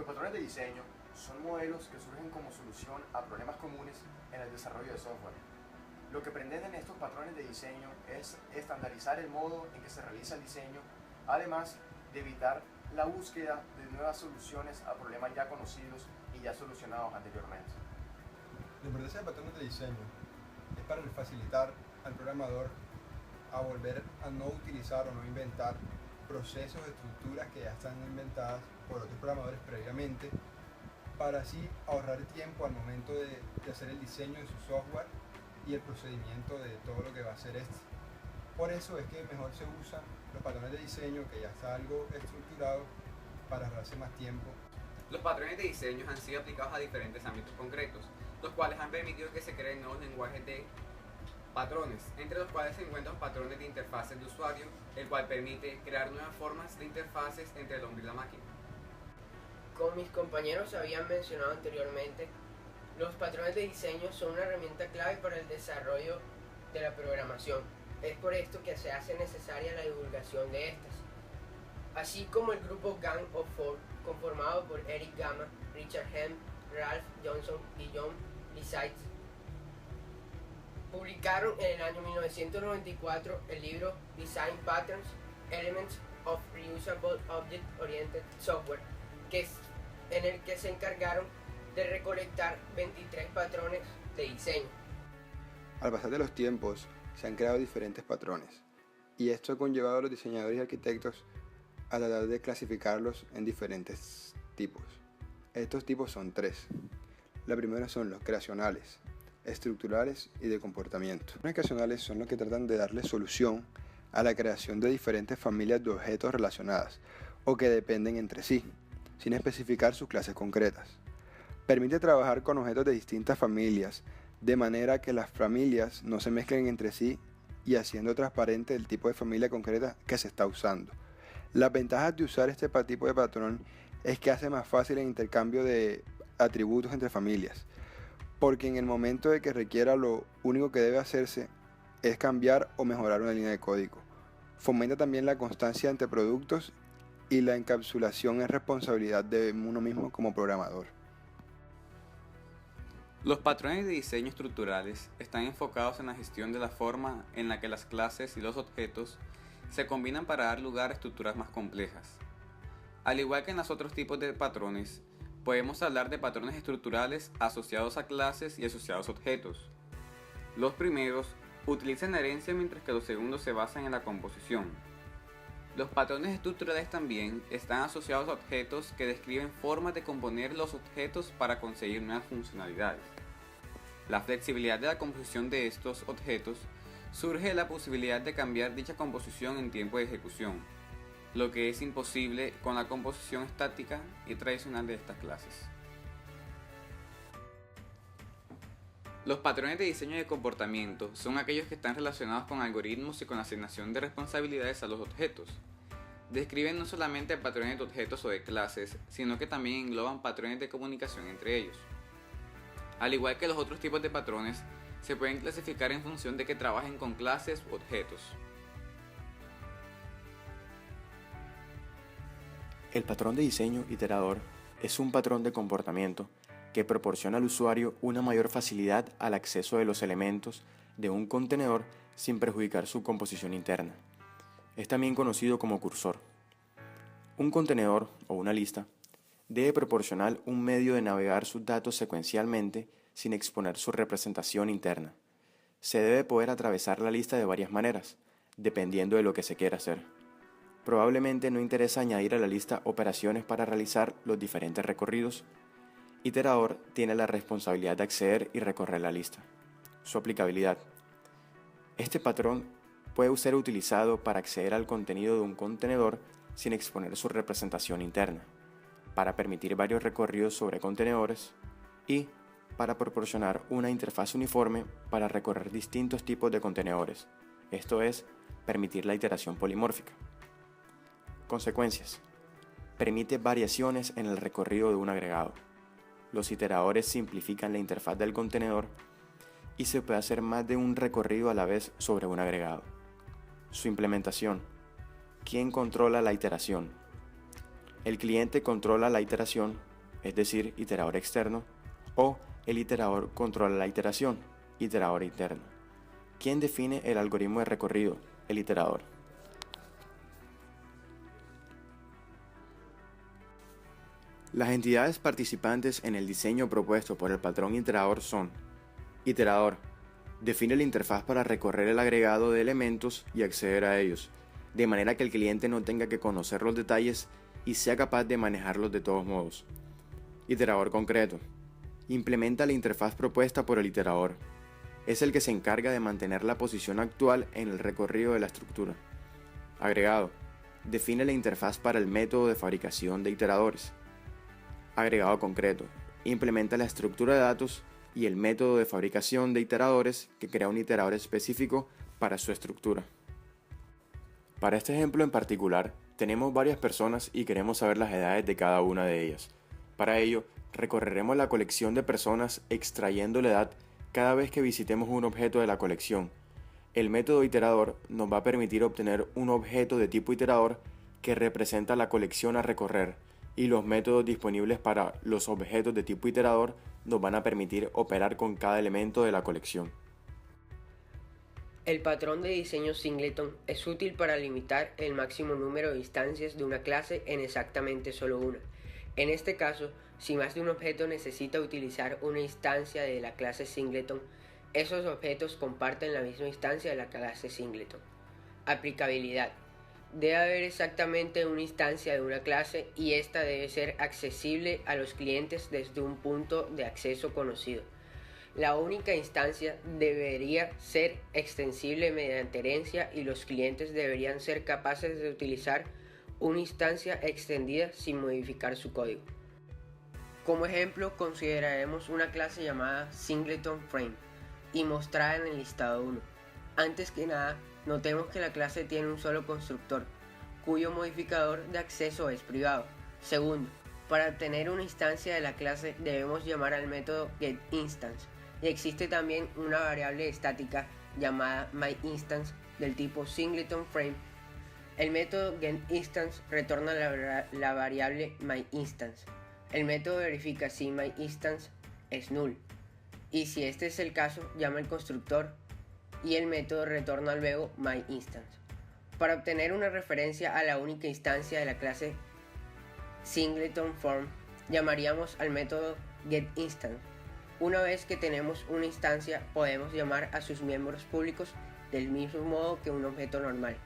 Los patrones de diseño son modelos que surgen como solución a problemas comunes en el desarrollo de software. Lo que pretenden estos patrones de diseño es estandarizar el modo en que se realiza el diseño, además de evitar la búsqueda de nuevas soluciones a problemas ya conocidos y ya solucionados anteriormente. La importancia de patrones de diseño es para facilitar al programador a volver a no utilizar o no inventar procesos, estructuras que ya están inventadas por otros programadores previamente, para así ahorrar tiempo al momento de hacer el diseño de su software y el procedimiento de todo lo que va a hacer este. Por eso es que mejor se usan los patrones de diseño, que ya está algo estructurado, para ahorrarse más tiempo. Los patrones de diseño han sido aplicados a diferentes ámbitos concretos, los cuales han permitido que se creen nuevos lenguajes de patrones, entre los cuales se encuentran patrones de interfaces de usuario, el cual permite crear nuevas formas de interfaces entre el hombre y la máquina. Como mis compañeros habían mencionado anteriormente, los patrones de diseño son una herramienta clave para el desarrollo de la programación. Es por esto que se hace necesaria la divulgación de estas. Así como el grupo Gang of Four, conformado por Eric Gama, Richard Hem, Ralph Johnson y John Lysight, publicaron en el año 1994 el libro Design Patterns, Elements of Reusable Object Oriented Software, en el que se encargaron de recolectar 23 patrones de diseño. Al pasar de los tiempos, se han creado diferentes patrones, y esto ha conllevado a los diseñadores y arquitectos a tratar de clasificarlos en diferentes tipos. Estos tipos son tres. La primera son los creacionales, estructurales y de comportamiento. Los creacionales son los que tratan de darle solución a la creación de diferentes familias de objetos relacionadas o que dependen entre sí, sin especificar sus clases concretas. Permite trabajar con objetos de distintas familias, de manera que las familias no se mezclen entre sí y haciendo transparente el tipo de familia concreta que se está usando. Las ventajas de usar este tipo de patrón es que hace más fácil el intercambio de atributos entre familias, porque en el momento de que requiera, lo único que debe hacerse es cambiar o mejorar una línea de código. Fomenta también la constancia entre productos y la encapsulación es responsabilidad de uno mismo como programador. Los patrones de diseño estructurales están enfocados en la gestión de la forma en la que las clases y los objetos se combinan para dar lugar a estructuras más complejas. Al igual que en los otros tipos de patrones, podemos hablar de patrones estructurales asociados a clases y asociados a objetos. Los primeros utilizan la herencia mientras que los segundos se basan en la composición. Los patrones estructurales también están asociados a objetos que describen formas de componer los objetos para conseguir nuevas funcionalidades. La flexibilidad de la composición de estos objetos surge de la posibilidad de cambiar dicha composición en tiempo de ejecución, lo que es imposible con la composición estática y tradicional de estas clases. Los patrones de diseño de comportamiento son aquellos que están relacionados con algoritmos y con la asignación de responsabilidades a los objetos. Describen no solamente patrones de objetos o de clases, sino que también engloban patrones de comunicación entre ellos. Al igual que los otros tipos de patrones, se pueden clasificar en función de que trabajen con clases u objetos. El patrón de diseño iterador es un patrón de comportamiento que proporciona al usuario una mayor facilidad al acceso de los elementos de un contenedor sin perjudicar su composición interna. Es también conocido como cursor. Un contenedor o una lista debe proporcionar un medio de navegar sus datos secuencialmente sin exponer su representación interna. Se debe poder atravesar la lista de varias maneras, dependiendo de lo que se quiera hacer. Probablemente no interesa añadir a la lista operaciones para realizar los diferentes recorridos. Iterador tiene la responsabilidad de acceder y recorrer la lista. Su aplicabilidad. Este patrón puede ser utilizado para acceder al contenido de un contenedor sin exponer su representación interna, para permitir varios recorridos sobre contenedores y para proporcionar una interfaz uniforme para recorrer distintos tipos de contenedores, esto es, permitir la iteración polimórfica. Consecuencias. Permite variaciones en el recorrido de un agregado. Los iteradores simplifican la interfaz del contenedor y se puede hacer más de un recorrido a la vez sobre un agregado. Su implementación. ¿Quién controla la iteración? El cliente controla la iteración es decir, iterador externo, o el iterador controla la iteración, iterador interno. ¿Quién define el algoritmo de recorrido? El iterador. Las entidades participantes en el diseño propuesto por el patrón iterador son: iterador, define la interfaz para recorrer el agregado de elementos y acceder a ellos, de manera que el cliente no tenga que conocer los detalles y sea capaz de manejarlos de todos modos. Iterador concreto, implementa la interfaz propuesta por el iterador. Es el que se encarga de mantener la posición actual en el recorrido de la estructura. Agregado, define la interfaz para el método de fabricación de iteradores. Agregado concreto, implementa la estructura de datos y el método de fabricación de iteradores que crea un iterador específico para su estructura. Para este ejemplo en particular, tenemos varias personas y queremos saber las edades de cada una de ellas. Para ello, recorreremos la colección de personas extrayendo la edad cada vez que visitemos un objeto de la colección. El método iterador nos va a permitir obtener un objeto de tipo iterador que representa la colección a recorrer, y los métodos disponibles para los objetos de tipo iterador nos van a permitir operar con cada elemento de la colección. El patrón de diseño singleton es útil para limitar el máximo número de instancias de una clase en exactamente solo una. En este caso, si más de un objeto necesita utilizar una instancia de la clase singleton, esos objetos comparten la misma instancia de la clase singleton. Aplicabilidad. Debe haber exactamente una instancia de una clase y esta debe ser accesible a los clientes desde un punto de acceso conocido. La única instancia debería ser extensible mediante herencia y los clientes deberían ser capaces de utilizar una instancia extendida sin modificar su código. Como ejemplo, consideraremos una clase llamada SingletonFrame y mostrada en el listado 1. Antes que nada, notemos que la clase tiene un solo constructor, cuyo modificador de acceso es privado. Segundo, para obtener una instancia de la clase debemos llamar al método getInstance, y existe también una variable estática llamada myInstance del tipo SingletonFrame. El método getInstance retorna la variable myInstance. El método verifica si myInstance es null, y si este es el caso, llama al constructor y el método retorna luego myInstance. Para obtener una referencia a la única instancia de la clase SingletonForm, llamaríamos al método getInstance. Una vez que tenemos una instancia, podemos llamar a sus miembros públicos del mismo modo que un objeto normal.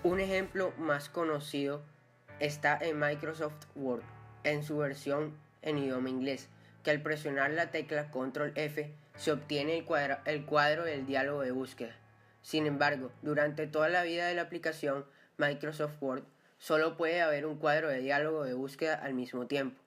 Un ejemplo más conocido está en Microsoft Word, en su versión en idioma inglés, que al presionar la tecla Control F se obtiene el cuadro del diálogo de búsqueda. Sin embargo, durante toda la vida de la aplicación Microsoft Word, solo puede haber un cuadro de diálogo de búsqueda al mismo tiempo.